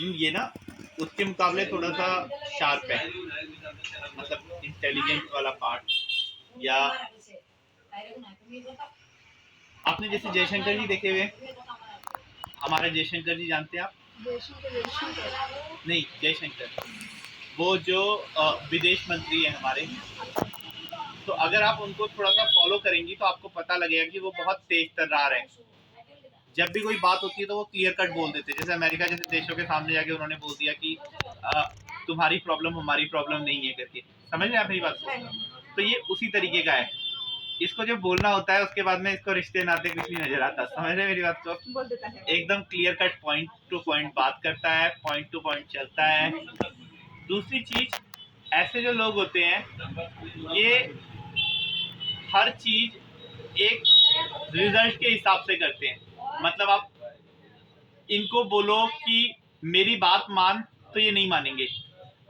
ये ना उसके मुकाबले थोड़ा सा शार्प है, मतलब इंटेलिजेंट वाला पार्ट। या आपने जैसे जयशंकर जी देखे हुए, हमारे जयशंकर जी जानते हैं आप? नहीं, जयशंकर वो जो विदेश मंत्री है हमारे। तो अगर आप उनको थोड़ा सा फॉलो करेंगी तो आपको पता लगेगा कि वो बहुत तेज तर्रार है। जब भी कोई बात होती है तो वो क्लियर कट बोल देते हैं। जैसे अमेरिका जैसे देशों के सामने जाके उन्होंने बोल दिया कि तुम्हारी प्रॉब्लम हमारी प्रॉब्लम नहीं है करके। समझ रहे हैं आप मेरी बात को? तो ये उसी तरीके का है। इसको जो बोलना होता है उसके बाद में इसको रिश्ते नाते कुछ नहीं नजर आता। समझ रहे हैं मेरी बात को? बोल देता है, एकदम clear cut point two point बात करता है, पॉइंट टू पॉइंट चलता है। दूसरी चीज, ऐसे जो लोग होते हैं ये हर चीज एक रिजल्ट के हिसाब से करते हैं। मतलब आप इनको बोलो कि मेरी बात मान, तो ये नहीं मानेंगे।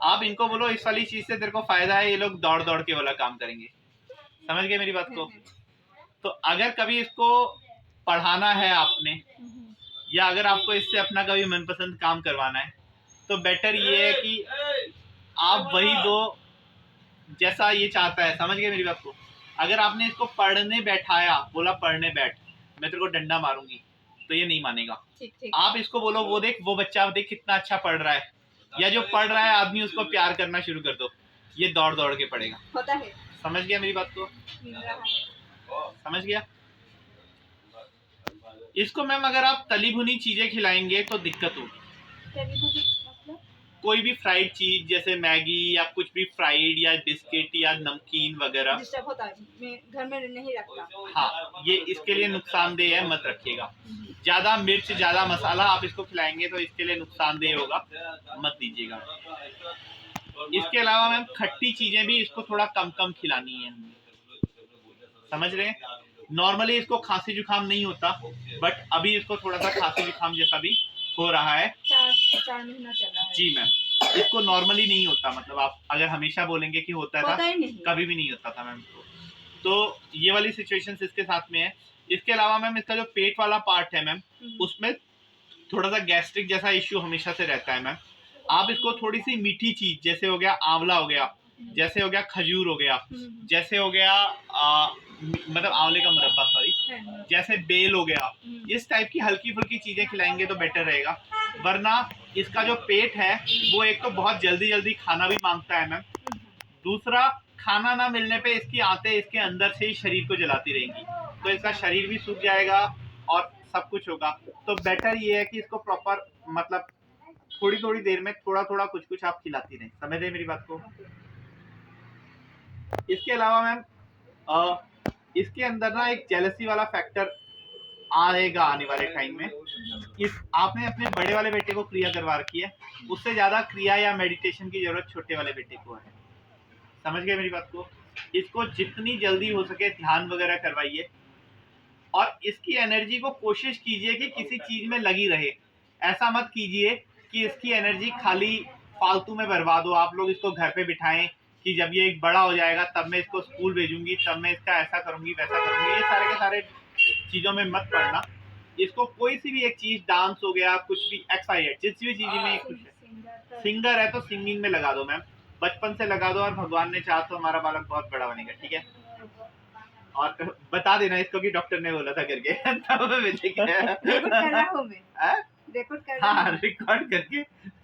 आप इनको बोलो इस वाली चीज से तेरे को फायदा है, ये लोग दौड़ दौड़ के वाला काम करेंगे। समझ गए मेरी बात को? तो अगर कभी इसको पढ़ाना है आपने, या अगर आपको इससे अपना कभी मनपसंद काम करवाना है, तो बेटर ये है कि आप वही दो जैसा ये चाहता है। समझ गए मेरी बात को? अगर आपने इसको पढ़ने बैठाया, बोला पढ़ने बैठ, मैं तेरे को डंडा मारूंगी, तो ये नहीं मानेगा। ठीक। आप इसको बोलो वो देख, वो बच्चा देख कितना अच्छा पढ़ रहा है, या जो पढ़ रहा है आदमी उसको प्यार करना शुरू कर दो, ये दौड़ दौड़ के पढ़ेगा। होता है। समझ गया मेरी बात को? समझ गया? इसको मैम अगर आप तली भुनी चीजें खिलाएंगे तो दिक्कत होगी। कोई भी फ्राइड चीज जैसे मैगी या कुछ भी फ्राइड या बिस्किट या नमकीन वगैरह डिस्टर्ब होता है, मैं घर में नहीं रखता। हाँ, ये इसके लिए नुकसानदेह है, मत रखिएगा। ज्यादा मिर्च ज्यादा मसाला आप इसको खिलाएंगे तो इसके लिए नुकसानदेह होगा, मत दीजिएगा। इसके अलावा मैम खट्टी चीजें भी इसको थोड़ा कम कम खिलानी है। समझ रहे हैं? नॉर्मली इसको खांसी जुकाम नहीं होता, बट अभी इसको थोड़ा सा खांसी जुकाम जैसा भी हो रहा है। 4 महीना चल रहा है जी मैम, इसको नॉर्मली नहीं होता। मतलब आप अगर हमेशा बोलेंगे कि होता था, कभी भी नहीं होता था मैम। तो ये वाली सिचुएशन इसके साथ में है। इसके अलावा मैम इसका जो पेट वाला पार्ट है मैम, उसमें थोड़ा सा गैस्ट्रिक जैसा इश्यू हमेशा से रहता है मैम। आप इसको थोड़ी सी मीठी चीज जैसे हो गया आंवला हो गया, जैसे हो गया खजूर हो गया, जैसे हो गया मतलब आंवले का मुरब्बा, सॉरी, जैसे बेल हो गया, इस टाइप की हल्की फुल्की चीजें खिलाएंगे तो बेटर रहेगा। वरना इसका जो पेट है वो एक तो बहुत जल्दी जल्दी खाना भी मांगता है मैम, दूसरा खाना ना मिलने पे इसकी आंतें इसके अंदर से ही शरीर को जलाती रहेंगी, तो इसका शरीर भी सूख जाएगा और सब कुछ होगा। तो बेटर ये है कि इसको प्रॉपर मतलब थोड़ी थोड़ी देर में थोड़ा थोड़ा कुछ कुछ आप खिलाती रहें। समझ रहे मेरी बात को? इसके अलावा मैम इसके अंदर ना एक जेलसी वाला फैक्टर आएगा आने वाले टाइम में। इस आपने अपने बड़े वाले बेटे को क्रिया करवा रखी है, उससे ज्यादा क्रिया या मेडिटेशन की जरूरत छोटे वाले बेटे को है। समझ गए मेरी बात को? इसको जितनी जल्दी हो सके ध्यान वगैरह करवाइए, और इसकी एनर्जी को कोशिश कीजिए कि किसी चीज में लगी रहे। ऐसा मत कीजिए कि इसकी एनर्जी खाली फालतू में बर्बाद हो। आप लोग इसको घर पे बिठाएं कि जब ये एक बड़ा हो जाएगा तब मैं इसको स्कूल भेजूंगी, तब मैं इसका ऐसा करूंगी वैसा करूंगी, ये सारे के सारे चीजों में मत पड़ना। इसको कोई सी भी एक चीज, डांस हो गया, कुछ भी एक्साइटेड, जिस भी चीज में खुश है, सिंगर है तो सिंगिंग में लगा दो मैम, बचपन से लगा दो, और भगवान ने चाहा तो हमारा बालक बहुत बड़ा बनेगा। ठीक है? और बता देना इसको कि डॉक्टर ने बोला था करके तब हाँ रिकॉर्ड करके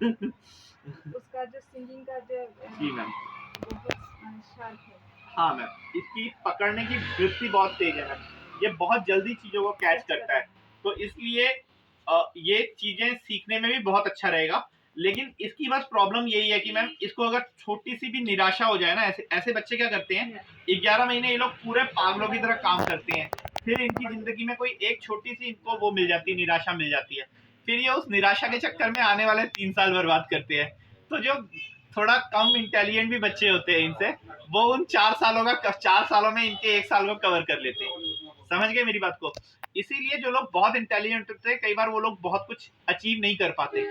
उसका जो सिंगिंग का जो जी मैम, शार्प है। हाँ मैम, इसकी पकड़ने की वृत्ति बहुत तेज है मैम, ये बहुत जल्दी चीजों को कैच करता है, तो इसलिए ये चीजें सीखने में भी बहुत अच्छा रहेगा। लेकिन इसकी बस प्रॉब्लम यही है कि मैम इसको अगर छोटी सी भी निराशा हो जाए ना, ऐसे ऐसे बच्चे क्या करते हैं, 11 महीने ये लोग पूरे पागलों की तरह काम करते हैं, फिर इनकी जिंदगी में कोई एक छोटी सी इनको वो मिल जाती है, निराशा मिल जाती है, फिर ये उस निराशा के चक्कर में आने वाले 3 साल बर्बाद करते हैं। तो जो थोड़ा कम इंटेलिजेंट भी बच्चे होते हैं इनसे, वो उन 4 सालों में इनके 1 साल को कवर कर लेते हैं। समझ गए मेरी बात को? इसीलिए जो लोग बहुत इंटेलिजेंट होते हैं कई बार वो लोग बहुत कुछ अचीव नहीं कर पाते।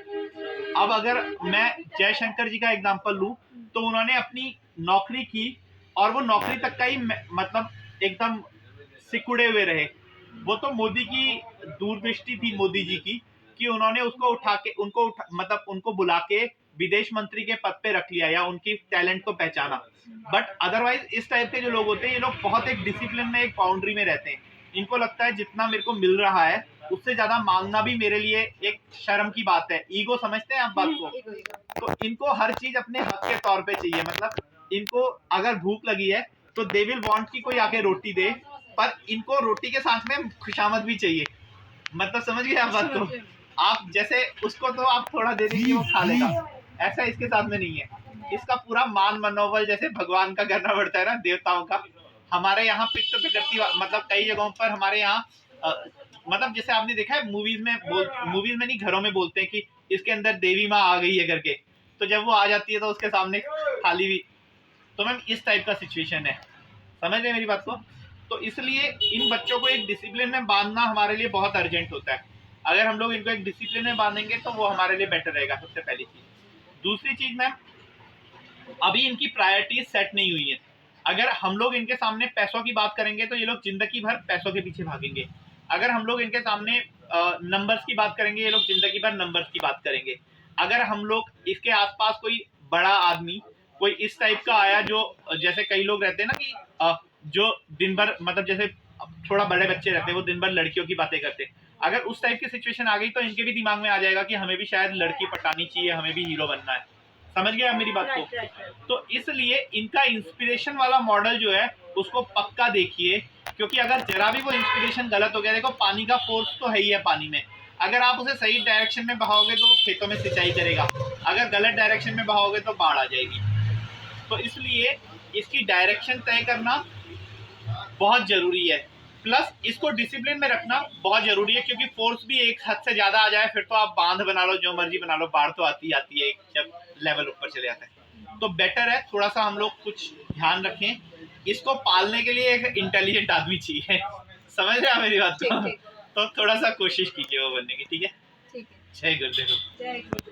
अब अगर मैं जयशंकर जी का एग्जांपल लूं, तो उन्होंने अपनी नौकरी की और वो नौकरी तक का ही मतलब एकदम सिकुड़े हुए रहे। वो तो मोदी की दूरदृष्टि थी, मोदी जी की, कि उन्होंने उसको उठा के मतलब उनको बुला के विदेश मंत्री के पद पे रख लिया या उनकी टैलेंट को पहचाना। बट अदरवाइज इस टाइप के जो लोग होते हैं ये लोग बहुत एक डिसिप्लिन में, एक बाउंड्री में रहते हैं। इनको लगता है जितना मेरे को मिल रहा है उससे ज्यादा मांगना भी मेरे लिए एक शर्म की बात है। ईगो समझते हैं आप बात को? ego, ego. तो इनको हर चीज अपने हक के तौर पे चाहिए। मतलब इनको अगर भूख लगी है तो दे विल वांट कि कोई आके रोटी दे, पर इनको रोटी के साथ में खुशामद भी चाहिए। मतलब समझ गए आप बात को? आप जैसे उसको तो आप थोड़ा दे देंगे वो खा लेगा, ऐसा इसके साथ में नहीं है। इसका पूरा मान मनोबल जैसे भगवान का करना पड़ता है ना, देवताओं का। हमारे यहाँ पिट्ठ प्रकृति मतलब कई जगहों पर हमारे यहाँ मतलब जैसे आपने देखा है मूवीज में नहीं, घरों में बोलते हैं कि इसके अंदर देवी माँ आ गई है करके। तो जब वो आ जाती है तो उसके सामने थाली भी, तो मैम इस टाइप का सिचुएशन है। समझ रहे मेरी बात को? तो इसलिए इन बच्चों को एक डिसिप्लिन में बांधना हमारे लिए बहुत अर्जेंट होता है। अगर हम लोग इनको एक डिसिप्लिन में बांधेंगे तो वो हमारे लिए बेटर रहेगा, सबसे पहली चीज। दूसरी चीज मैम, अभी इनकी प्रायोरिटीज सेट नहीं हुई है। अगर हम लोग इनके सामने पैसों की बात करेंगे तो ये लोग जिंदगी भर पैसों के पीछे भागेंगे। अगर हम लोग इनके सामने नंबर्स की बात करेंगे, ये लोग जिंदगी भर नंबर्स की बात करेंगे। अगर हम लोग इसके आसपास कोई बड़ा आदमी, कोई इस टाइप का आया जो जैसे कई लोग रहते हैं ना कि जो दिन भर मतलब जैसे थोड़ा बड़े बच्चे रहते हैं वो दिन भर लड़कियों की बातें करते हैं। अगर उस टाइप की सिचुएशन आ गई तो इनके भी दिमाग में आ जाएगा कि हमें भी शायद लड़की पटानी चाहिए, हमें भी हीरो बनना है। समझ गए आप मेरी बात को? तो इसलिए इनका इंस्पिरेशन वाला मॉडल जो है उसको पक्का देखिए, क्योंकि अगर जरा भी वो इंस्पिरेशन गलत हो गया, देखो पानी का फोर्स तो है ही है पानी में। अगर आप उसे सही डायरेक्शन में बहाओगे तो वो खेतों में सिंचाई करेगा, अगर गलत डायरेक्शन में बहाओगे तो बाढ़ आ जाएगी। तो इसलिए इसकी डायरेक्शन तय करना बहुत जरूरी है, प्लस इसको डिसिप्लिन में रखना बहुत जरूरी है, क्योंकि फोर्स भी एक हद से ज्यादा आ जाए फिर तो आप बांध बना लो, जो मर्जी बना लो, बाढ़ तो आती आती है जब लेवल ऊपर चले जाता है। तो बेटर है थोड़ा सा हम लोग कुछ ध्यान रखें। इसको पालने के लिए एक इंटेलिजेंट आदमी चाहिए। समझ रहे हैं मेरी बात को? तो थोड़ा सा कोशिश कीजिए वो बनने की, ठीक है? ठीक है। जय गुरुदेव। जय गुरुदेव।